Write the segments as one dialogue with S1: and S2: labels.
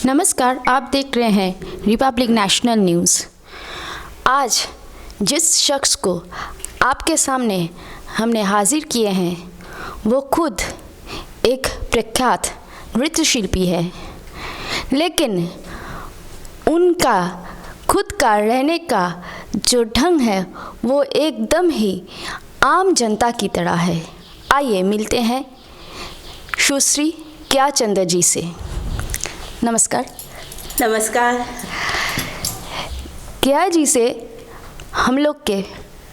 S1: नमस्कार, आप देख रहे हैं रिपब्लिक नेशनल न्यूज़। आज जिस शख्स को आपके सामने हमने हाजिर किए हैं वो खुद एक प्रख्यात नृत्य शिल्पी है, लेकिन उनका खुद का रहने का जो ढंग है वो एकदम ही आम जनता की तरह है। आइए मिलते हैं सुश्री क्या चंद्र जी से। नमस्कार।
S2: नमस्कार।
S1: क्या जी से हम लोग के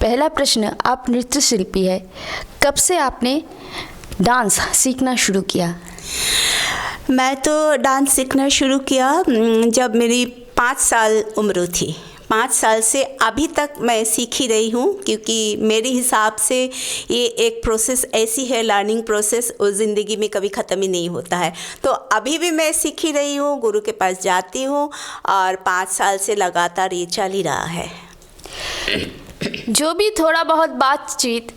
S1: पहला प्रश्न, आप नृत्य शिल्पी है, कब से आपने डांस सीखना शुरू किया?
S2: मैं तो डांस सीखना शुरू किया जब मेरी 5 साल उम्र थी। 5 साल से अभी तक मैं सीख ही रही हूँ, क्योंकि मेरे हिसाब से ये एक प्रोसेस ऐसी है, लर्निंग प्रोसेस, उस ज़िंदगी में कभी ख़त्म ही नहीं होता है। तो अभी भी मैं सीख ही रही हूँ, गुरु के पास जाती हूँ और 5 साल से लगातार ये चल ही रहा है।
S1: जो भी थोड़ा बहुत बातचीत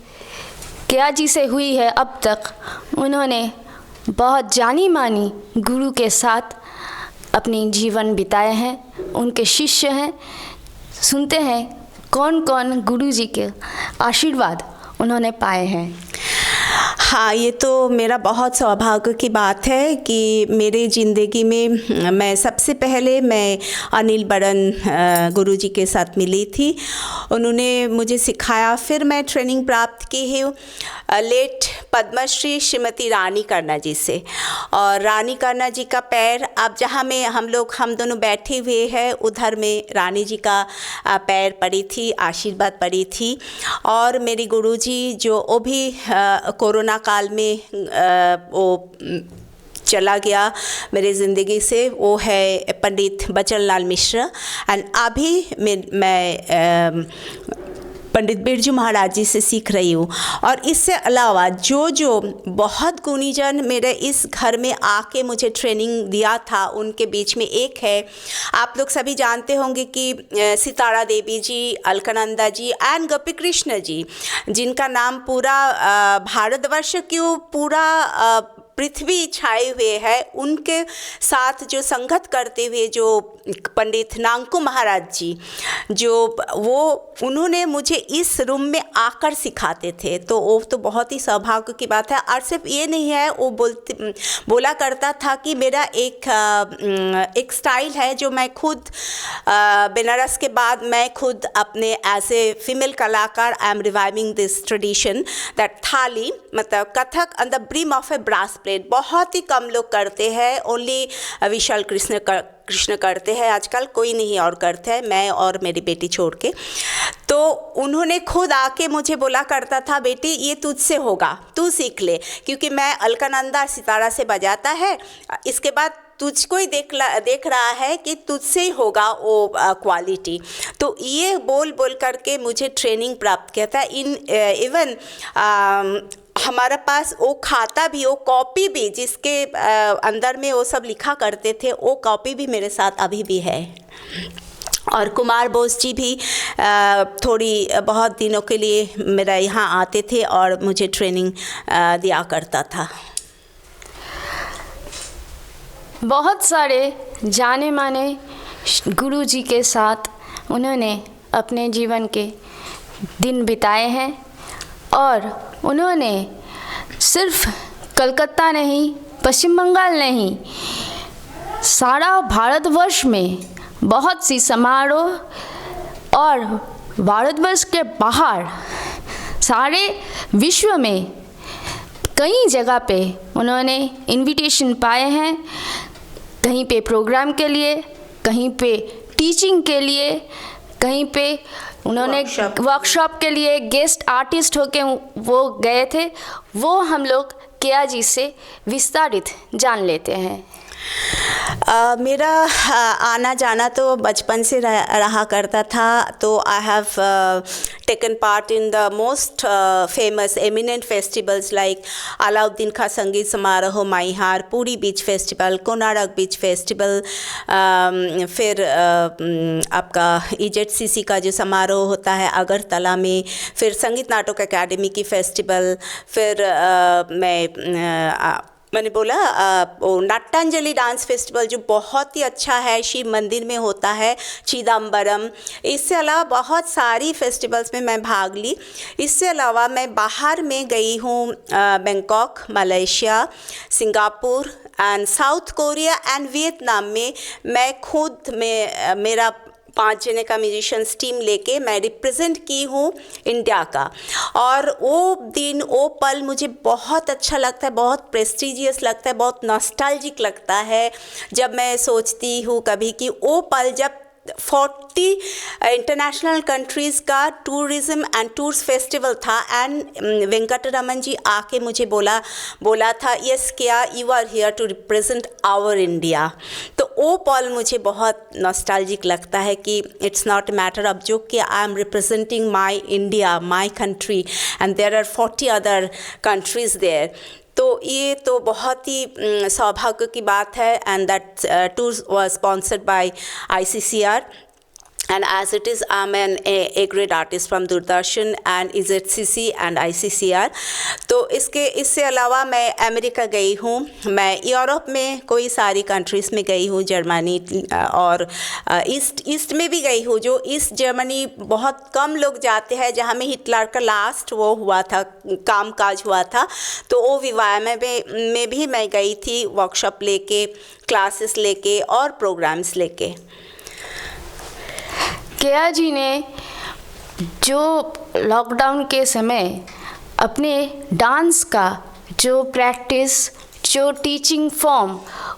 S1: क्या जी से हुई है अब तक, उन्होंने बहुत जानी मानी गुरु के साथ अपनी जीवन बिताए हैं, उनके शिष्य हैं। सुनते हैं कौन कौन गुरु जी के आशीर्वाद उन्होंने पाए हैं।
S2: हाँ, ये तो मेरा बहुत सौभाग्य की बात है कि मेरे ज़िंदगी में मैं सबसे पहले अनिल बड़न गुरुजी के साथ मिली थी। उन्होंने मुझे सिखाया, फिर मैं ट्रेनिंग प्राप्त की है लेट पद्मश्री श्रीमती रानी कर्णा जी से। और रानी कर्णा जी का पैर, अब जहाँ में हम दोनों बैठे हुए हैं, उधर में रानी जी का पैर पड़ी थी, आशीर्वाद पड़ी थी। और मेरी गुरुजी जो वो भी कोरोना काल में वो चला गया मेरे ज़िंदगी से, वो है पंडित बचन लाल मिश्रा। एंड अभी मैं पंडित बिरजू महाराज जी से सीख रही हूँ। और इससे अलावा जो बहुत गुणीजन मेरे इस घर में आके मुझे ट्रेनिंग दिया था, उनके बीच में एक है, आप लोग सभी जानते होंगे कि सितारा देवी जी, अलकानंदा जी एंड गोपी कृष्ण जी, जिनका नाम पूरा भारतवर्ष क्यों पूरा पृथ्वी छाए हुए है, उनके साथ जो संगत करते हुए जो पंडित नांकू महाराज जी, उन्होंने मुझे इस रूम में आकर सिखाते थे। तो वो तो बहुत ही सौभाग्य की बात है। और सिर्फ ये नहीं है, वो बोला करता था कि मेरा एक स्टाइल है जो मैं खुद बनारस के बाद मैं खुद अपने एज ए फीमेल कलाकार I am reviving this tradition, that thali मतलब Kathak on the brim of a brass plate. बहुत ही कम लोग करते हैं, ओनली विशाल कृष्ण करते हैं आजकल, कोई नहीं और करते हैं, मैं और मेरी बेटी छोड़ के। तो उन्होंने खुद आके मुझे बोला करता था, बेटी ये तुझसे होगा, तू सीख ले, क्योंकि मैं अलकानंदा सितारा से बजाता है, इसके बाद तुझको ही देख रहा है कि तुझसे ही होगा वो क्वालिटी। तो ये बोल करके मुझे ट्रेनिंग प्राप्त किया था। इवन हमारा पास वो खाता भी, वो कॉपी भी, जिसके अंदर में वो सब लिखा करते थे, वो कॉपी भी मेरे साथ अभी भी है। और कुमार बोस जी भी थोड़ी बहुत दिनों के लिए मेरा यहाँ आते थे और मुझे ट्रेनिंग दिया करता था।
S1: बहुत सारे जाने माने गुरु जी के साथ उन्होंने अपने जीवन के दिन बिताए हैं, और उन्होंने सिर्फ कलकत्ता नहीं, पश्चिम बंगाल नहीं, सारा भारतवर्ष में बहुत सी समारोह और भारतवर्ष के बाहर सारे विश्व में कई जगह पे उन्होंने इनविटेशन पाए हैं। कहीं पे प्रोग्राम के लिए, कहीं पे टीचिंग के लिए, कहीं पे उन्होंने वर्कशॉप के लिए गेस्ट आर्टिस्ट होके वो गए थे। वो हम लोग केया जी से विस्तारित जान लेते हैं।
S2: मेरा आना जाना तो बचपन से रहा करता था। तो I have taken part in the most famous eminent festivals like Alauddin Khan Sangeet Samaroh Maihar, Puri beach festival, Konark beach festival, फिर आपका EZCC का जो समारोह होता है अगरतला में, फिर संगीत नाटक अकेडमी की फेस्टिवल, फिर मैं मैंने बोला वो नाट्यांजलि डांस फेस्टिवल जो बहुत ही अच्छा है, शिव मंदिर में होता है, चिदम्बरम। इससे अलावा बहुत सारी फेस्टिवल्स में मैं भाग ली। इससे अलावा मैं बाहर में गई हूँ, Bangkok, Malaysia, Singapore and south Korea and Vietnam में। मैं खुद में मेरा 5 जने का म्यूजिशियंस टीम लेके मैं रिप्रेजेंट की हूँ इंडिया का। और वो दिन, वो पल मुझे बहुत अच्छा लगता है, बहुत प्रेस्टिजियस लगता है, बहुत नॉस्टैल्जिक लगता है जब मैं सोचती हूँ कभी कि वो पल जब 40 इंटरनेशनल कंट्रीज़ का टूरिज़्म एंड टूर्स फेस्टिवल था एंड वेंकटरमन जी आके मुझे बोला था, यस क्या you are here to represent our India. तो वो पल मुझे बहुत नॉस्टैल्जिक लगता है कि it's not a matter of जो कि I am representing my India, my country and there are 40 other countries there. तो ये तो बहुत ही सौभाग्य की बात है। And that tour was sponsored by ICCR and as it is I'm an A grade artist from Doordarshan and EZCC and ICCR। तो इससे अलावा मैं अमेरिका गई हूँ, मैं यूरोप में कोई सारी कंट्रीज़ में गई हूँ, जर्मनी और ईस्ट में भी गई हूँ। जो ईस्ट जर्मनी बहुत कम लोग जाते हैं, जहाँ में हिटलर का लास्ट वो हुआ था, कामकाज हुआ था। तो वो विवाह में भी मैं गई थी, वर्कशॉप लेके, क्लासेस लेके और प्रोग्राम्स लेके।
S1: केया जी ने जो लॉकडाउन के समय अपने डांस का जो प्रैक्टिस, जो टीचिंग फॉर्म,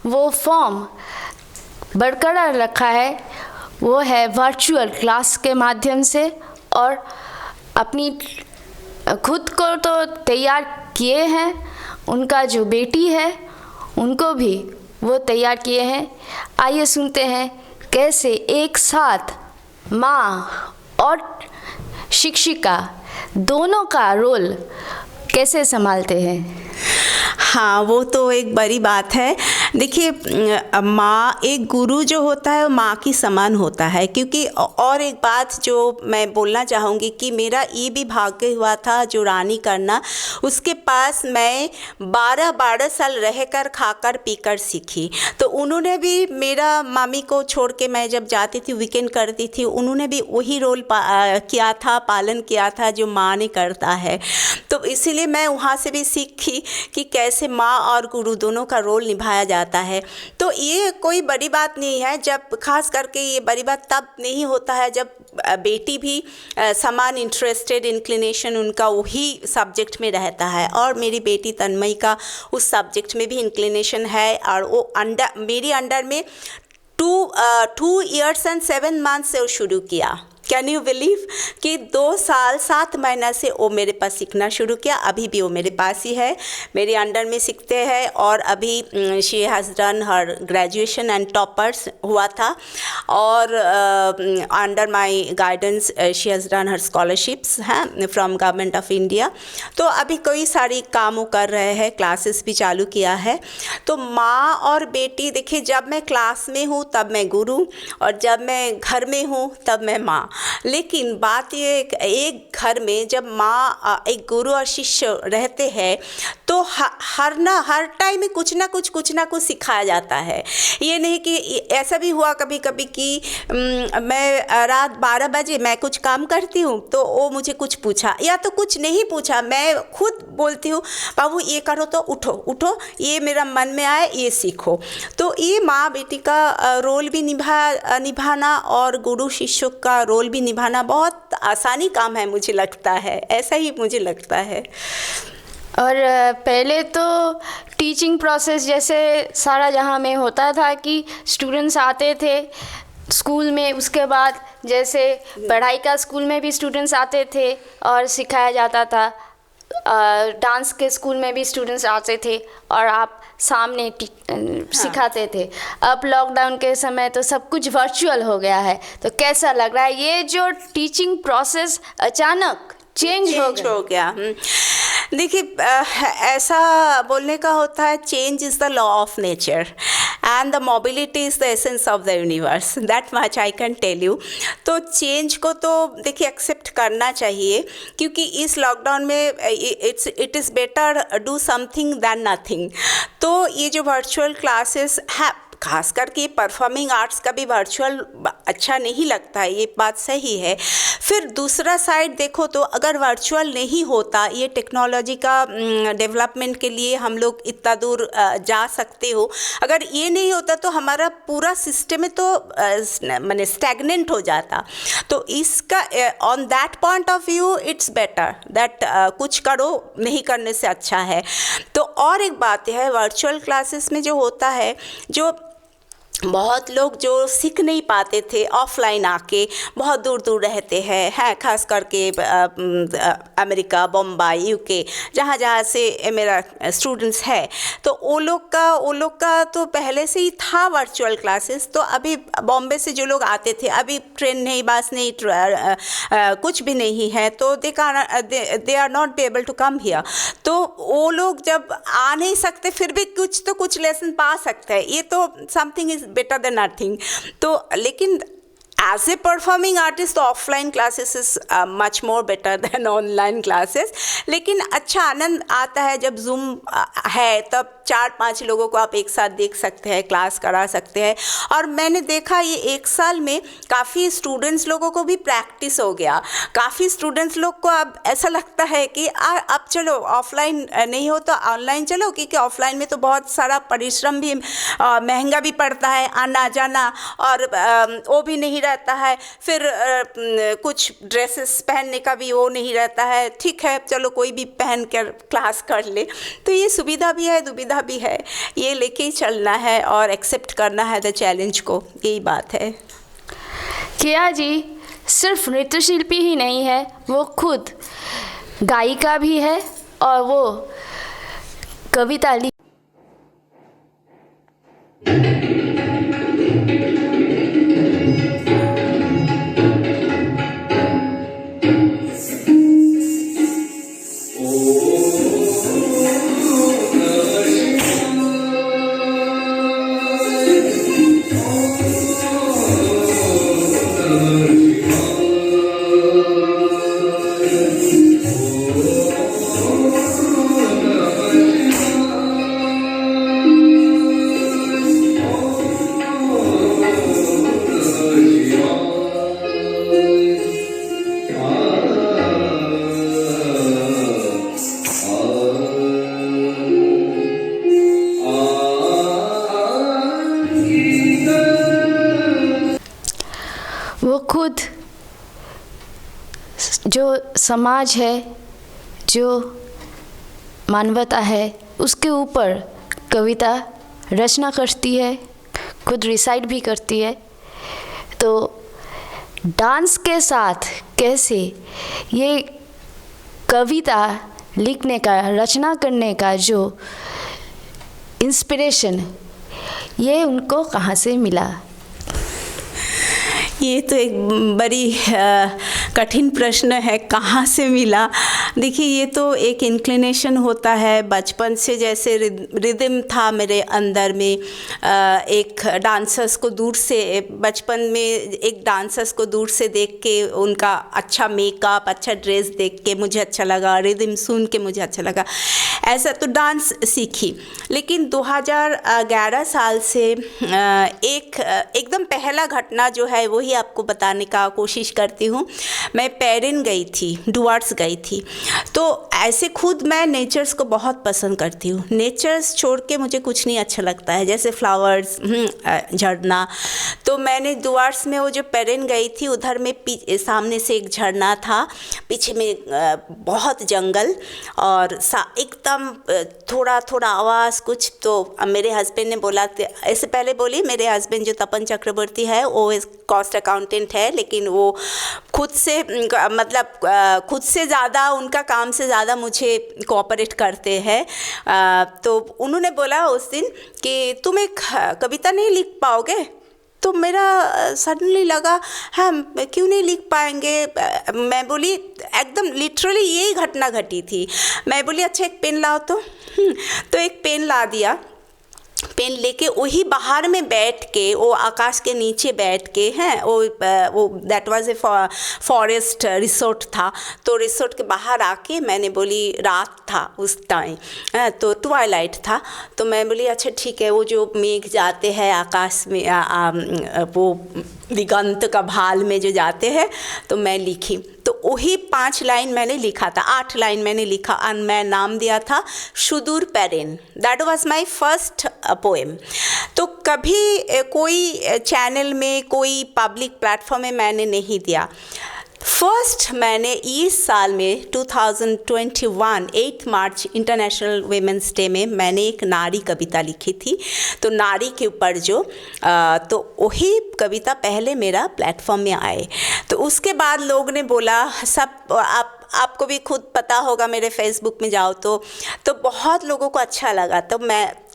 S1: वो फॉर्म बरकरार रखा है, वो है वर्चुअल क्लास के माध्यम से। और अपनी खुद को तो तैयार किए हैं, उनका जो बेटी है उनको भी वो तैयार किए हैं। आइए सुनते हैं कैसे एक साथ माँ और शिक्षिका दोनों का रोल कैसे संभालते हैं।
S2: हाँ, वो तो एक बड़ी बात है। देखिए, माँ, एक गुरु जो होता है वो माँ की समान होता है। क्योंकि और एक बात जो मैं बोलना चाहूँगी कि मेरा ये भी भाग्य हुआ था जो रानी करना, उसके पास मैं 12 साल रहकर खाकर पीकर सीखी। तो उन्होंने भी मेरा मम्मी को छोड़ के मैं जब जाती थी, वीकेंड करती थी, उन्होंने भी वही रोल किया था, पालन किया था जो माँ ने करता है। तो इसीलिए मैं वहाँ से भी सीखी कि कैसे माँ और गुरु दोनों का रोल निभाया जाता है। तो ये कोई बड़ी बात नहीं है, जब खास करके ये बड़ी बात तब नहीं होता है जब बेटी भी समान इंटरेस्टेड, इंक्लिनेशन उनका वही सब्जेक्ट में रहता है। और मेरी बेटी तन्मयी का उस सब्जेक्ट में भी इंक्लिनेशन है और वो मेरी अंडर में 2 years and 7 months से वो शुरू किया। कैन यू बिलीव कि 2 साल 7 महीना से वो मेरे पास सीखना शुरू किया। अभी भी वो मेरे पास ही है, मेरे अंडर में सीखते हैं। और अभी she has done her graduation and toppers हुआ था। और under my guidance she has done her scholarships हैं फ्रॉम गवर्नमेंट ऑफ इंडिया। तो अभी कई सारी कामों कर रहे हैं, क्लासेस भी चालू किया है। तो माँ और बेटी, देखिए, जब मैं क्लास में हूँ तब मैं गुरु, और जब मैं घर में हूँ तब मैं माँ। लेकिन बात ये, एक घर में जब माँ, एक गुरु और शिष्य रहते हैं तो हर टाइम में कुछ ना कुछ सिखाया जाता है। ये नहीं कि ऐसा भी हुआ कभी कभी कि मैं रात 12 बजे मैं कुछ काम करती हूँ तो वो मुझे कुछ पूछा, या तो कुछ नहीं पूछा, मैं खुद बोलती हूँ बाबू ये करो, तो उठो, ये मेरा मन में आए, ये सीखो। तो ये माँ बेटी का रोल भी निभाना और गुरु शिष्य का रोल भी निभाना बहुत आसानी काम है, मुझे लगता है, ऐसा ही मुझे लगता है।
S1: और पहले तो टीचिंग प्रोसेस जैसे सारा जहाँ में होता था कि स्टूडेंट्स आते थे स्कूल में, उसके बाद जैसे पढ़ाई का स्कूल में भी स्टूडेंट्स आते थे और सिखाया जाता था, डांस के स्कूल में भी स्टूडेंट्स आते थे और आप सामने सिखाते थे। अब लॉकडाउन के समय तो सब कुछ वर्चुअल हो गया है, तो कैसा लग रहा है ये जो टीचिंग प्रोसेस अचानक चेंज हो
S2: चेंज हो गया। देखिए ऐसा बोलने का होता है, change is the law of nature and the mobility is the essence of the universe, that much I can tell you. तो चेंज को तो देखिए एक्सेप्ट करना चाहिए, क्योंकि इस लॉकडाउन में it is better do something then nothing. तो ये जो वर्चुअल क्लासेस है, खास करके परफॉर्मिंग आर्ट्स का भी वर्चुअल अच्छा नहीं लगता है, ये बात सही है। फिर दूसरा साइड देखो तो अगर वर्चुअल नहीं होता, ये टेक्नोलॉजी का डेवलपमेंट के लिए हम लोग इतना दूर जा सकते हो, अगर ये नहीं होता तो हमारा पूरा सिस्टम तो माने स्टैग्नेंट हो जाता। तो इसका on that point of view it's better that कुछ करो, नहीं करने से अच्छा है। तो और एक बात है, वर्चुअल क्लासेस में जो होता है, जो बहुत लोग जो सीख नहीं पाते थे ऑफलाइन आके, बहुत दूर दूर रहते हैं खास करके अमेरिका, बम्बई, यूके, जहाँ जहाँ से मेरा स्टूडेंट्स है, तो वो लोग का तो पहले से ही था वर्चुअल क्लासेस। तो अभी बॉम्बे से जो लोग आते थे, अभी ट्रेन नहीं, बस नहीं, कुछ भी नहीं है, तो they are not be able to come here. तो वो लोग जब आ नहीं सकते, फिर भी कुछ लेसन पा सकते हैं, ये तो something is better than nothing. तो लेकिन एज ए परफॉर्मिंग आर्टिस्ट, तो offline classes is much more better than online classes. लेकिन अच्छा आनंद आता है जब जूम है, तब 4-5 लोगों को आप एक साथ देख सकते हैं, क्लास करा सकते हैं। और मैंने देखा ये 1 साल में काफ़ी स्टूडेंट्स लोगों को भी प्रैक्टिस हो गया। काफ़ी स्टूडेंट्स लोग को अब ऐसा लगता है कि अब चलो ऑफलाइन नहीं हो तो ऑनलाइन चलो, क्योंकि ऑफलाइन में तो बहुत सारा परिश्रम भी, महंगा भी पड़ता है, आना जाना, और वो भी नहीं रहता है। फिर कुछ ड्रेसेस पहनने का भी वो नहीं रहता है। ठीक है, चलो कोई भी पहन कर क्लास कर ले। तो ये सुविधा भी है, दुविधा भी है, ये लेके ही चलना है और एक्सेप्ट करना है द चैलेंज को, यही बात है।
S1: किया जी सिर्फ नृत्य शिल्पी ही नहीं है, वो खुद गायिका भी है और वो कविता वो खुद जो समाज है, जो मानवता है, उसके ऊपर कविता रचना करती है, खुद रिसाइट भी करती है। तो डांस के साथ कैसे ये कविता लिखने का, रचना करने का जो इंस्पिरेशन, ये उनको कहाँ से मिला?
S2: ये तो एक बड़ी कठिन प्रश्न है, कहाँ से मिला। देखिए ये तो एक इंक्लिनेशन होता है बचपन से, जैसे रिदम था मेरे अंदर में। एक डांसर्स को दूर से, बचपन में एक डांसर्स को दूर से देख के, उनका अच्छा मेकअप, अच्छा ड्रेस देख के मुझे अच्छा लगा, रिदम सुन के मुझे अच्छा लगा, ऐसा तो डांस सीखी। लेकिन 2011 साल से एकदम पहला घटना जो है वही आपको बताने का कोशिश करती हूँ। मैं पेरिन गई थी, डुअर्स गई थी। तो ऐसे खुद मैं नेचर्स को बहुत पसंद करती हूँ, नेचर्स छोड़ के मुझे कुछ नहीं अच्छा लगता है, जैसे फ्लावर्स, झरना। तो मैंने डुअर्स में वो जो पेरिन गई थी, उधर में सामने से एक झरना था, पीछे में बहुत जंगल, और एकदम थोड़ा थोड़ा आवाज़ कुछ। तो मेरे हस्बैंड ने बोला, ऐसे पहले बोली, मेरे हस्बैंड जो तपन चक्रवर्ती है वो कॉस्ट अकाउंटेंट है, लेकिन वो खुद से मतलब खुद से ज़्यादा, उनका काम से ज़्यादा मुझे कोऑपरेट करते हैं। तो उन्होंने बोला उस दिन कि तुम एक कविता नहीं लिख पाओगे? तो मेरा सडनली लगा हाँ क्यों नहीं लिख पाएंगे। मैं बोली एकदम लिटरली यही घटना घटी थी। मैं बोली अच्छा एक पेन लाओ तो एक पेन ला दिया। पेन लेके वही बाहर में बैठ के, वो आकाश के नीचे बैठ के हैं, वो that was a forest resort था। तो रिसोर्ट के बाहर आके मैंने बोली, रात था उस टाइम, तो ट्वाइलाइट था। तो मैं बोली अच्छा ठीक है, वो जो मेघ जाते हैं आकाश में, वो दिगंत का भाल में जो जाते हैं, तो मैं लिखी। तो वही 5 लाइन मैंने लिखा था, 8 लाइन मैंने लिखा और मैं नाम दिया था सुदूर पेरेन। That was my first poem. तो कभी कोई चैनल में, कोई पब्लिक प्लेटफॉर्म में मैंने नहीं दिया। फर्स्ट मैंने इस साल में 2021 8 मार्च इंटरनेशनल वुमेन्स डे में मैंने एक नारी कविता लिखी थी। तो नारी के ऊपर जो तो वही कविता पहले मेरा प्लेटफॉर्म में आए। तो उसके बाद लोग ने बोला, सब आपको भी खुद पता होगा, मेरे फेसबुक में जाओ तो बहुत लोगों को अच्छा लगा। तो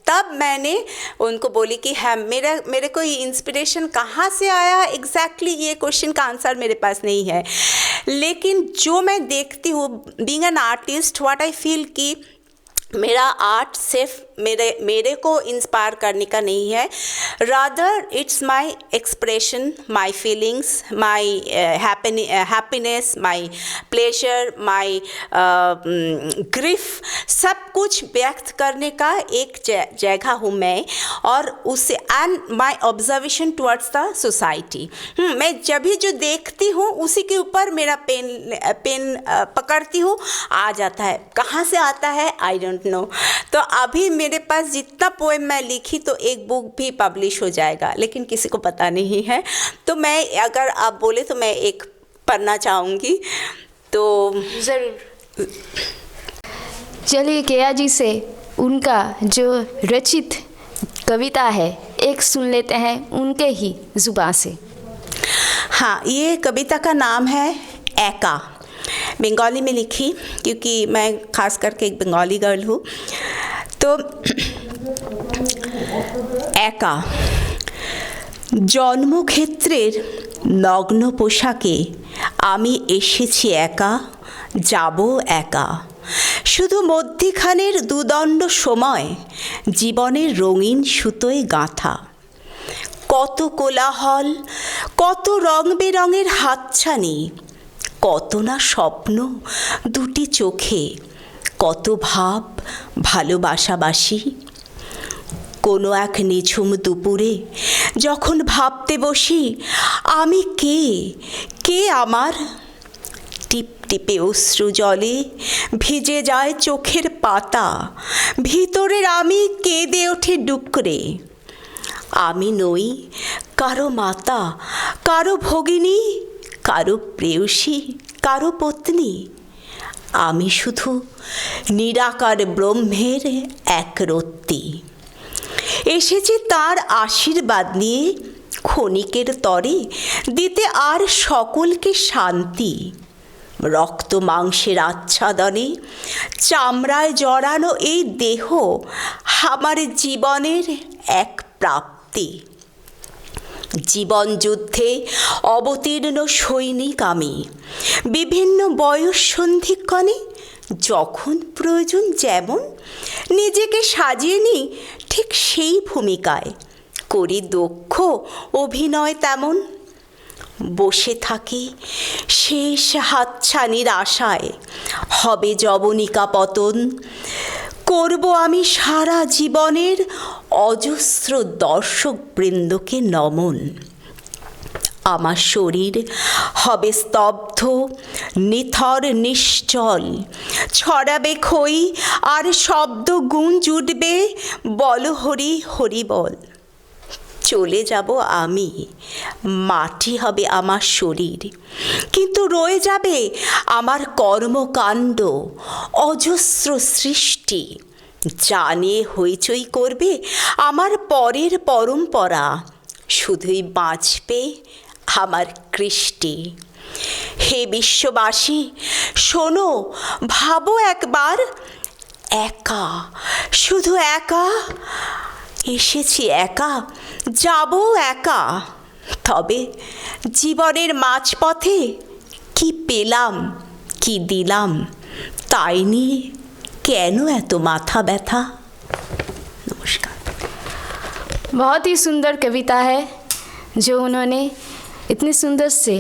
S2: तब मैंने उनको बोली कि हाँ मेरे को ये इंस्पिरेशन कहाँ से आया एग्जैक्टली, ये क्वेश्चन का आंसर मेरे पास नहीं है। लेकिन जो मैं देखती हूँ being an artist, what I feel कि मेरा आर्ट सिर्फ मेरे को इंस्पायर करने का नहीं है, rather it's my expression, my feelings, my happiness, my pleasure, my grief, सब कुछ व्यक्त करने का एक जगह हूँ मैं। और उससे and my observation towards the society, मैं जब भी जो देखती हूँ उसी के ऊपर मेरा पेन पकड़ती हूँ, आ जाता है। कहाँ से आता है आई डोंट नो। तो अभी मेरे पास जितना पोएम मैं लिखी तो एक बुक भी पब्लिश हो जाएगा, लेकिन किसी को पता नहीं है। तो मैं, अगर आप बोले तो मैं एक पढ़ना चाहूँगी। तो
S1: ज़रूर। चलिए केया जी से उनका जो रचित कविता है एक सुन लेते हैं उनके ही ज़ुबान से।
S2: हाँ, ये कविता का नाम है एका। बंगाली में लिखी, क्योंकि मैं खास करके एक बंगाली गर्ल हूँ। तो एका। জন্মক্ষেত্রের নগ্ন পোশাকে আমি এসেছি একা, যাব একা। শুধু মধ্যিখানের দুদণ্ড সময় জীবনের রঙিন সুতোয় গাঁথা। কত কোলাহল, কত রং বেরঙের হাতছানি, কত না স্বপ্ন দুটি চোখে, কত ভাব ভালোবাসাবাসি। কোনো এক নিঝুম দুপুরে যখন ভাবতে বসি আমি কে আমার, টিপ টিপে অশ্রু জলে ভিজে যায় চোখের পাতা, ভিতরের আমি কেঁদে ওঠে ডুকরে। আমি নই কারো মাতা, কারো ভগিনী, কারো প্রেয়সী, কারো পত্নী। আমি শুধু নিরাকার ব্রহ্মের এক রত্তি। এসেছি তার আশীর্বাদ নিয়ে ক্ষণিকের তরে দিতে আর সকলকে শান্তি। রক্ত মাংসের আচ্ছাদনে চামড়ায় জড়ানো এই দেহ আমার জীবনের এক প্রাপ্তি। জীবন যুদ্ধে অবতীর্ণ সৈনিক আমি, বিভিন্ন বয়স সন্ধিক্ষণে যখন প্রয়োজন যেমন নিজেকে সাজিয়ে নিই ঠিক সেই ভূমিকায়, করি দক্ষ অভিনয় তেমন। বসে থাকি শেষ হাতছানির আশায়, হবে যবনিকা পতন। করব আমি সারা জীবনের অজস্র দর্শকবৃন্দকে নমন। আমার শরীর হবে স্তব্ধ, নিথর, নিশ্চল। ছড়াবে খই আর শব্দ গুঞ্জ উঠবে, বল হরি হরি বল। চলে যাব আমি, মাটি হবে আমার শরীর, কিন্তু রয়ে যাবে আমার কর্মকাণ্ড, অজস্র সৃষ্টি। যা নিয়ে হইচই করবে আমার পরের পরম্পরা, শুধুই বাঁচবে আমার কৃষ্টি। হে বিশ্ববাসী শোনো, ভাবো একবার, একা, শুধু একা। এসেছি একা, যাব একা। তবে জীবনের মাঝপথে কি পেলাম কি দিলাম তাই নিয়ে কেন এত মাথা ব্যথা। নমস্কার।
S1: बहुत ही सुंदर कविता है जो उन्होंने इतनी सुंदर से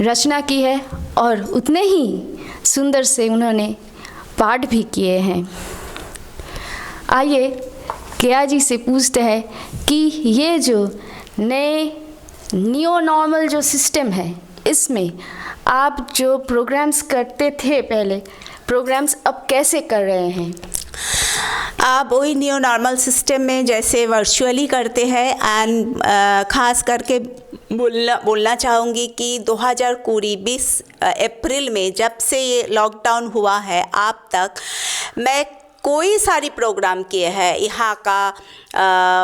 S1: रचना की है और उतने ही सुंदर से उन्होंने पाठ भी किए हैं। आइए केया जी से पूछते हैं कि ये जो नए न्यू नॉर्मल जो सिस्टम है इसमें आप जो प्रोग्राम्स करते थे पहले, प्रोग्राम्स अब कैसे कर रहे हैं?
S2: आप वही न्यू नॉर्मल सिस्टम में जैसे वर्चुअली करते हैं एंड ख़ास करके बोलना चाहूँगी कि 2020 अप्रैल में जब से ये लॉकडाउन हुआ है आप तक मैं कोई सारी प्रोग्राम किए हैं, यहाँ का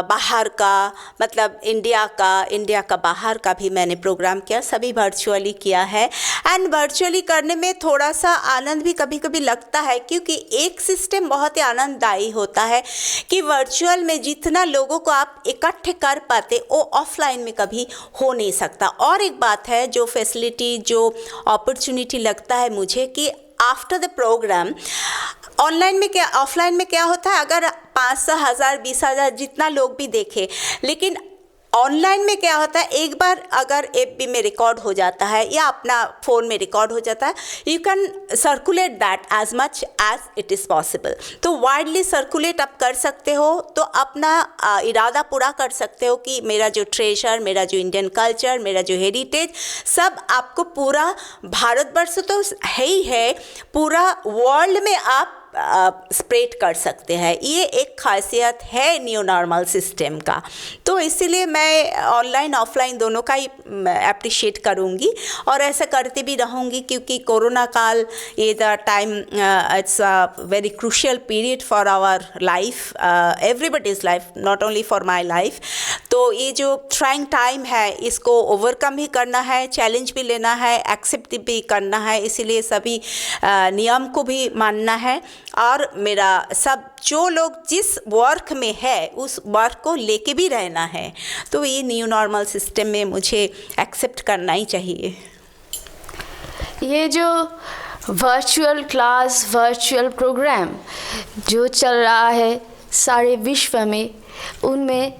S2: बाहर का, मतलब इंडिया का बाहर का भी मैंने प्रोग्राम किया, सभी वर्चुअली किया है। एंड वर्चुअली करने में थोड़ा सा आनंद भी कभी कभी लगता है क्योंकि एक सिस्टम बहुत ही आनंददायी होता है कि वर्चुअल में जितना लोगों को आप इकट्ठे कर पाते वो ऑफलाइन में कभी हो नहीं सकता। और एक बात है जो फैसिलिटी जो अपॉर्चुनिटी लगता है मुझे कि आफ्टर द प्रोग्राम ऑनलाइन में क्या ऑफलाइन में क्या होता है, अगर 500 1000 20,000 जितना लोग भी देखे, लेकिन ऑनलाइन में क्या होता है एक बार अगर एफबी में रिकॉर्ड हो जाता है या अपना फ़ोन में रिकॉर्ड हो जाता है you can circulate that as much as it is possible. तो वाइडली सर्कुलेट आप कर सकते हो तो अपना इरादा पूरा कर सकते हो कि मेरा जो ट्रेजर, मेरा जो इंडियन कल्चर, मेरा जो हेरिटेज सब आपको पूरा भारतवर्ष तो है ही है, पूरा वर्ल्ड में आप स्प्रेड कर सकते हैं। ये एक खासियत है न्यू नॉर्मल सिस्टम का। तो इसीलिए मैं ऑनलाइन ऑफलाइन दोनों का ही अप्रिशिएट करूँगी और ऐसा करते भी रहूँगी क्योंकि कोरोना काल ये the time it's a very crucial period for our life, everybody's life, not only for my life. तो ये जो ट्राइंग टाइम है इसको ओवरकम भी करना है, चैलेंज भी लेना है, एक्सेप्ट भी करना है, इसीलिए सभी नियम को भी मानना है और मेरा सब जो लोग जिस वर्क में है उस वर्क को लेके भी रहना है। तो ये न्यू नॉर्मल सिस्टम में मुझे एक्सेप्ट करना ही चाहिए।
S1: ये जो वर्चुअल क्लास, वर्चुअल प्रोग्राम जो चल रहा है सारे विश्व में, उनमें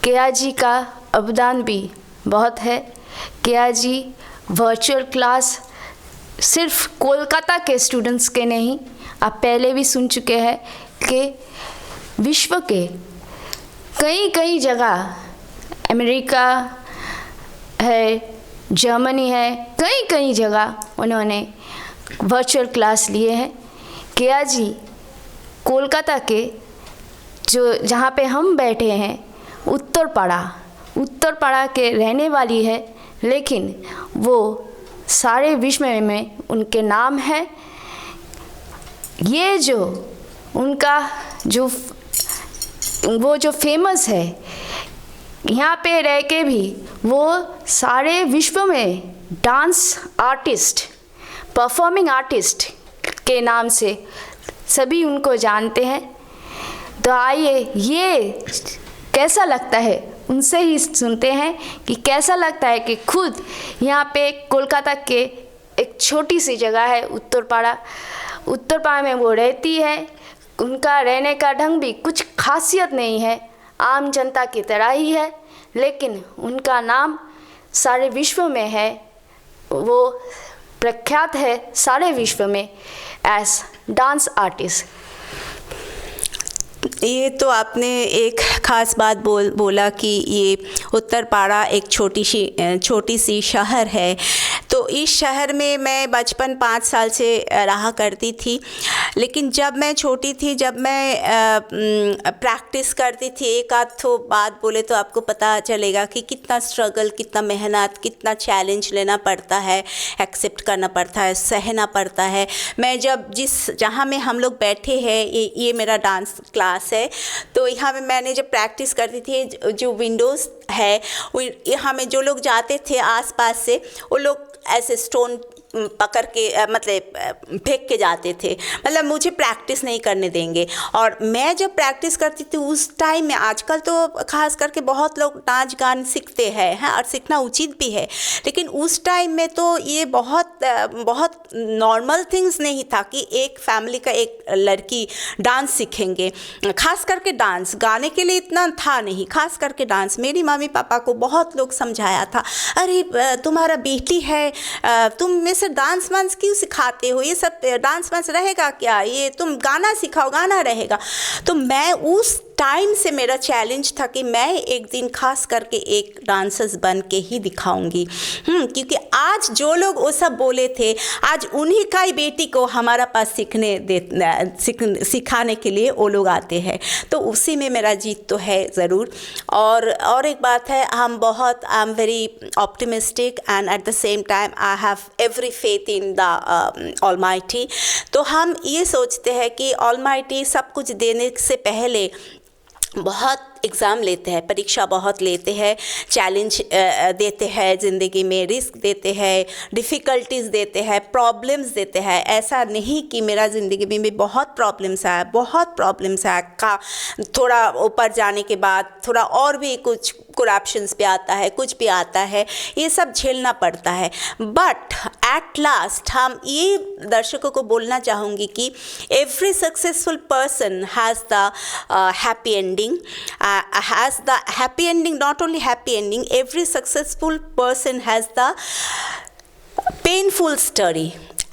S1: केया जी का अवदान भी बहुत है। केया जी वर्चुअल क्लास सिर्फ कोलकाता के स्टूडेंट्स के नहीं, आप पहले भी सुन चुके हैं कि विश्व के कई जगह, अमेरिका है, जर्मनी है, कई जगह उन्होंने वर्चुअल क्लास लिए हैं। केया जी कोलकाता के जो जहाँ पे हम बैठे हैं उत्तरपाड़ा के रहने वाली है, लेकिन वो सारे विश्व में उनके नाम है। ये जो उनका वो जो फेमस है, यहाँ पे रह के भी वो सारे विश्व में डांस आर्टिस्ट, परफॉर्मिंग आर्टिस्ट के नाम से सभी उनको जानते हैं। तो आइए ये कैसा लगता है उनसे ही सुनते हैं कि कैसा लगता है कि खुद यहाँ पे कोलकाता के एक छोटी सी जगह है उत्तरपाड़ा में वो रहती है। उनका रहने का ढंग भी कुछ खासियत नहीं है, आम जनता की तरह ही है, लेकिन उनका नाम सारे विश्व में है, वो प्रख्यात है सारे विश्व में एज डांस आर्टिस्ट।
S2: ये तो आपने एक ख़ास बात बोला कि ये उत्तरपाड़ा एक छोटी सी शहर है। तो इस शहर में मैं बचपन 5 साल से रहा करती थी, लेकिन जब मैं छोटी थी, जब मैं प्रैक्टिस करती थी, एक आध तो बात बोले तो आपको पता चलेगा कि कितना स्ट्रगल, कितना मेहनत, कितना चैलेंज लेना पड़ता है, एक्सेप्ट करना पड़ता है, सहना पड़ता है। मैं जहाँ में हम लोग बैठे हैं, ये मेरा डांस क्लास है, तो यहाँ में मैंने जब प्रैक्टिस करती थी, जो विंडोज़ है यहाँ में जो लोग जाते थे आसपास से, वो लोग ऐसे स्टोन पकड़ के मतलब फेंक के जाते थे, मतलब मुझे प्रैक्टिस नहीं करने देंगे। और मैं जब प्रैक्टिस करती थी उस टाइम में, आजकल तो खास करके बहुत लोग नाच गान सीखते हैं और सीखना उचित भी है, लेकिन उस टाइम में तो ये बहुत नॉर्मल थिंग्स नहीं था कि एक फैमिली का एक लड़की डांस सीखेंगे। खास करके डांस, गाने के लिए इतना था नहीं, खास करके डांस। मेरी मम्मी पापा को बहुत लोग समझाया था, अरे तुम्हारा बेटी है, तुम में से डांस वांस क्यों सिखाते हो, ये सब डांस वांस रहेगा क्या, ये तुम गाना सिखाओ, गाना रहेगा। तो मैं उस टाइम से मेरा चैलेंज था कि मैं एक दिन खास करके एक डांसर्स बन के ही दिखाऊंगी। क्योंकि आज जो लोग वो सब बोले थे, आज उन्हीं का ही बेटी को हमारा पास सिखाने के लिए वो लोग आते हैं, तो उसी में मेरा जीत तो है ज़रूर। और एक बात है, I am very optimistic and at the same time I have every faith in the almighty. तो हम ये सोचते हैं कि ऑलमाइटी सब कुछ देने से पहले बहुत एग्ज़ाम लेते हैं, परीक्षा बहुत लेते हैं, चैलेंज देते हैं ज़िंदगी में, रिस्क देते हैं, डिफ़िकल्टीज़ देते हैं, प्रॉब्लम्स देते हैं। ऐसा नहीं कि मेरा ज़िंदगी में बहुत प्रॉब्लम्स आया का थोड़ा ऊपर जाने के बाद थोड़ा और भी कुछ करप्शंस पे आता है, कुछ भी आता है, ये सब झेलना पड़ता है। बट एट लास्ट हम ये दर्शकों को बोलना चाहूँगी कि every successful person has the happy ending, has the happy ending, not only happy ending, every successful person has the painful story,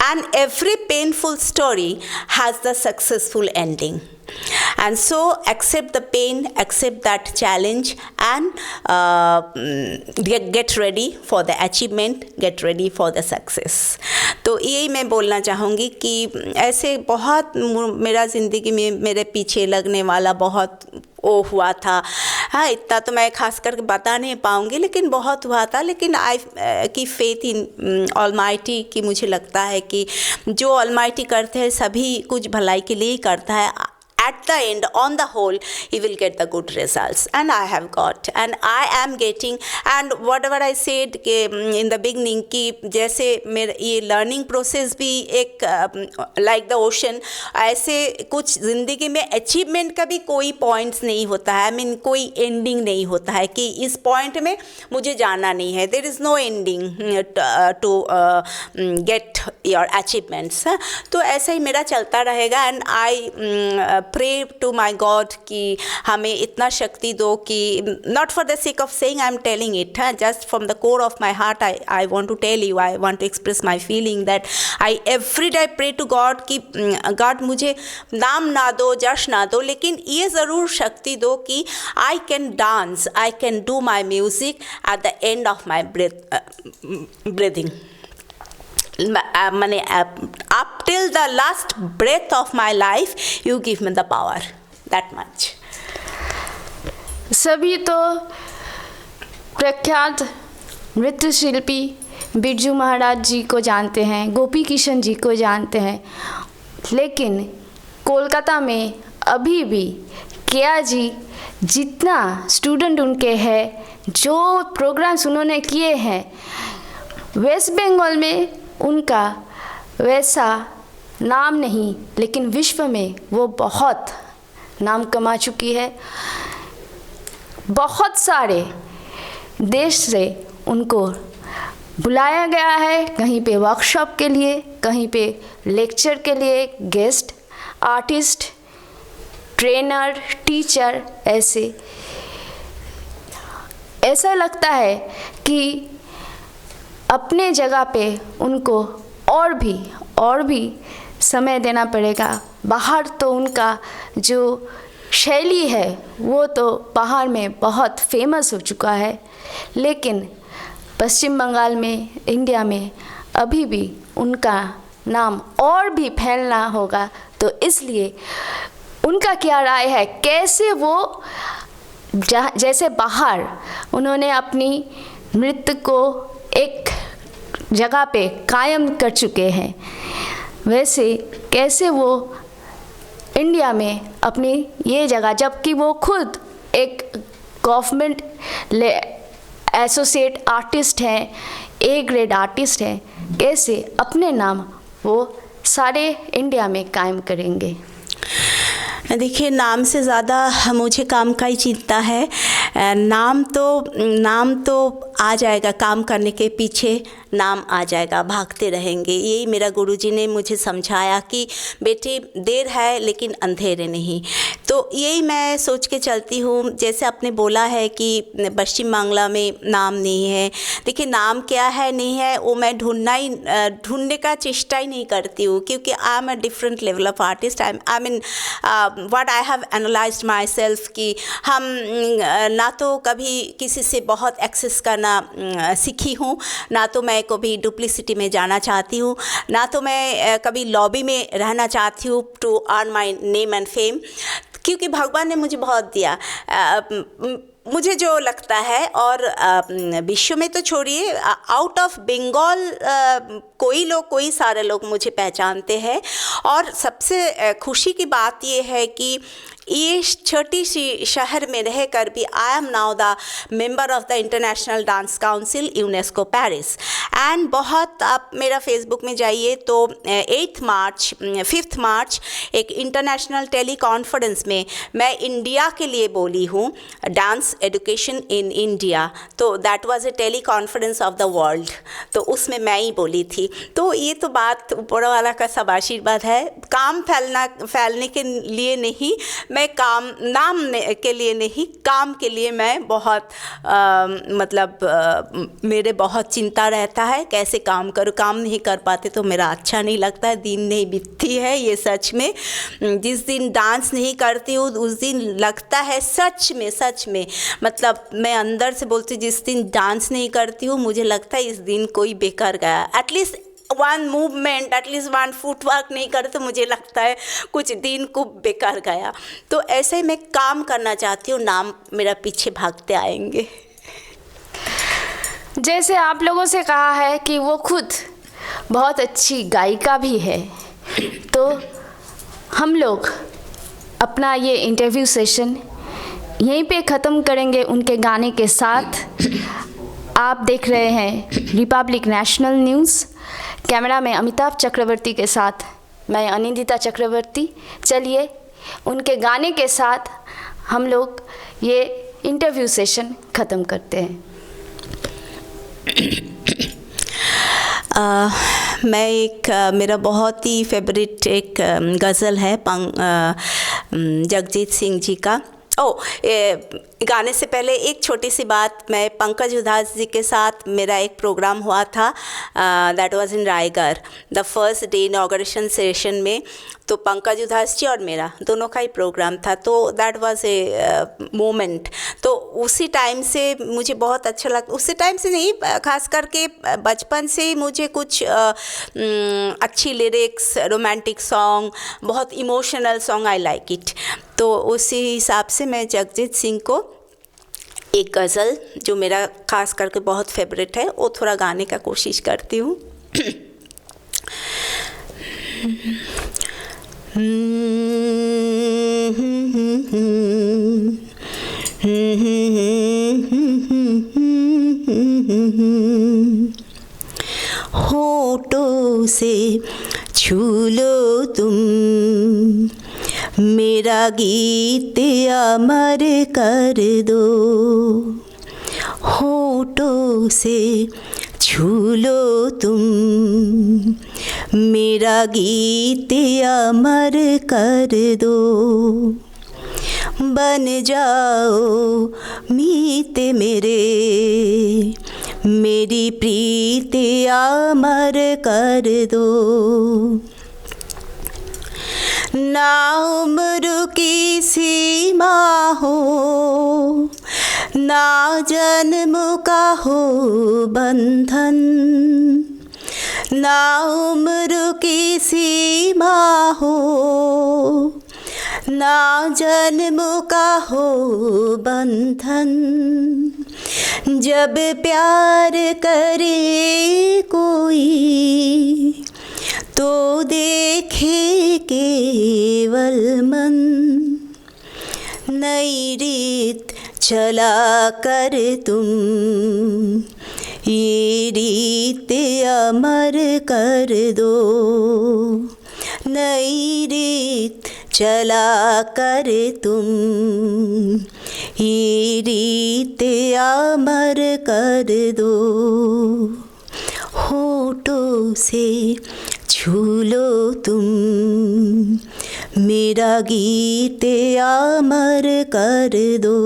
S2: and every painful story has the successful ending. And so accept the pain, accept that challenge, and get ready for the achievement, get ready for the success. तो यही मैं बोलना चाहूँगी कि ऐसे बहुत मेरा ज़िंदगी में मेरे पीछे लगने वाला बहुत वो हुआ था। हाँ, इतना तो मैं खास करके बता नहीं पाऊँगी, लेकिन बहुत हुआ था। लेकिन आई की फेथ इन ऑलमाइटी की मुझे लगता है कि जो ऑलमाइटी करते हैं सभी कुछ भलाई के लिए ही करता है। At the end, on the whole, you will get the good results, and I have got, and I am getting, and whatever I said in the beginning कि जैसे मेरा ये learning process भी एक like the ocean, ऐसे कुछ ज़िंदगी में achievement का भी कोई points नहीं होता है, I mean कोई ending नहीं होता है कि इस point में मुझे जाना नहीं है, there is no ending to get your achievements। तो ऐसा ही मेरा चलता रहेगा, and I pray to my God कि हमें इतना शक्ति दो कि not for the sake of saying I am telling it, just from the core of my heart I want to tell you, I want to express my feeling that I every day pray to God कि God मुझे नाम ना दो, जश ना दो, लेकिन ये ज़रूर शक्ति दो कि I can dance, I can do my music at the end of my breathing. माने up till the last breath of my life you give me the power, that much।
S1: सभी तो प्रख्यात नृत्य शिल्पी बिरजू महाराज जी को जानते हैं, गोपी किशन जी को जानते हैं, लेकिन कोलकाता में अभी भी केया जी जितना स्टूडेंट उनके हैं, जो प्रोग्राम्स उन्होंने किए हैं, वेस्ट बंगाल में उनका वैसा नाम नहीं, लेकिन विश्व में वो बहुत नाम कमा चुकी है। बहुत सारे देश से उनको बुलाया गया है, कहीं पे वर्कशॉप के लिए, कहीं पे लेक्चर के लिए, गेस्ट आर्टिस्ट, ट्रेनर, टीचर, ऐसा लगता है कि अपने जगह पे उनको और भी समय देना पड़ेगा। बाहर तो उनका जो शैली है वो तो बाहर में बहुत फेमस हो चुका है, लेकिन पश्चिम बंगाल में, इंडिया में अभी भी उनका नाम और भी फैलना होगा। तो इसलिए उनका क्या राय है, कैसे वो जैसे बाहर उन्होंने अपनी नृत्य को एक जगह पे कायम कर चुके हैं, वैसे कैसे वो इंडिया में अपनी ये जगह, जबकि वो खुद एक गवर्नमेंट एसोसिएट आर्टिस्ट हैं, ए ग्रेड आर्टिस्ट हैं, कैसे अपने नाम वो सारे इंडिया में कायम करेंगे?
S2: देखिए, नाम से ज़्यादा मुझे काम का ही चिंता है। नाम तो आ जाएगा, काम करने के पीछे नाम आ जाएगा, भागते रहेंगे। यही मेरा गुरुजी ने मुझे समझाया कि बेटी देर है लेकिन अंधेरे नहीं। तो यही मैं सोच के चलती हूँ। जैसे आपने बोला है कि पश्चिम बांग्ला में नाम नहीं है, देखिए नाम क्या है नहीं है वो मैं ढूंढने का चेष्टा ही नहीं करती हूँ, क्योंकि I am a different level of artist. I mean what I have analysed my self कि हम ना तो कभी किसी से बहुत एक्सेस करना सीखी हूँ, ना तो मैं कभी डुप्लिसिटी में जाना चाहती हूँ, ना तो मैं कभी लॉबी में रहना चाहती हूँ to earn my name and fame, क्योंकि भगवान ने मुझे बहुत दिया। मुझे जो लगता है, और विश्व में तो छोड़िए, आउट ऑफ बंगाल कोई सारे लोग मुझे पहचानते हैं। और सबसे खुशी की बात ये है कि ये छोटी सी शहर में रहकर भी I am now the member of the international dance council UNESCO Paris. And बहुत, आप मेरा फेसबुक में जाइए तो 5 मार्च एक इंटरनेशनल टेली कॉन्फ्रेंस में मैं इंडिया के लिए बोली हूँ, डांस एजुकेशन इन इंडिया। तो that was a teleconference of the world, तो उसमें मैं ही बोली थी। तो ये तो बात ऊपर वाला का सब आशीर्वाद है। काम फैलने के लिए नहीं, मैं काम नाम के लिए नहीं, काम के लिए मैं बहुत मेरे बहुत चिंता रहता है कैसे काम करूँ। काम नहीं कर पाते तो मेरा अच्छा नहीं लगता है, दिन नहीं बीतती है ये सच में। जिस दिन डांस नहीं करती हूँ उस दिन लगता है सच में मतलब मैं अंदर से बोलती हूँ, जिस दिन डांस नहीं करती हूँ मुझे लगता है इस दिन कोई बेकार गया। At least one movement, at least one footwork नहीं करे तो मुझे लगता है कुछ दिन को बेकार गया। तो ऐसे ही मैं काम करना चाहती हूँ, नाम मेरा पीछे भागते आएंगे।
S1: जैसे आप लोगों से कहा है कि वो खुद बहुत अच्छी गायिका भी है, तो हम लोग अपना ये इंटरव्यू सेशन यहीं पे ख़त्म करेंगे उनके गाने के साथ। आप देख रहे हैं रिपब्लिक नेशनल न्यूज़। कैमरा में अमिताभ चक्रवर्ती के साथ मैं अनिंदिता चक्रवर्ती। चलिए उनके गाने के साथ हम लोग ये इंटरव्यू सेशन ख़त्म करते हैं।
S2: मेरा बहुत ही फेवरेट एक गज़ल है जगजीत सिंह जी का। गाने से पहले एक छोटी सी बात, मैं पंकज उधास जी के साथ मेरा एक प्रोग्राम हुआ था, that was in Raigarh, the first day inauguration session में। तो पंकज उधास जी और मेरा दोनों का ही प्रोग्राम था, तो दैट वाज ए मोमेंट। तो उसी टाइम से मुझे बहुत अच्छा लगा, उसी टाइम से नहीं, खास करके बचपन से ही मुझे कुछ अच्छी लिरिक्स, रोमांटिक सॉन्ग, बहुत emotional song I like it. तो उसी हिसाब से मैं जगजीत सिंह को एक गज़ल जो मेरा खास करके बहुत फेवरेट है वो थोड़ा गाने का कोशिश करती हूँ। होठों से छू लो तुम मेरा गीत अमर कर दो, होठों से छू लो तुम मेरा गीत अमर कर दो, बन जाओ मीत मेरे मेरी प्रीत अमर कर दो, ना उम्र की सीमा हो ना जन्म का हो बंधन, ना उम्र की सीमा हो ना जन्म का हो बंधन, जब प्यार करे कोई तो देखे केवल मन, नई रीत चला कर तुम, ये रीत अमर कर दो। नई रीत चला कर तुम, ये रीत अमर कर दो। होठों से छू लो तुम, मेरा गीत अमर कर दो।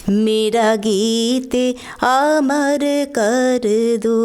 S2: मेरा गीत अमर कर दो।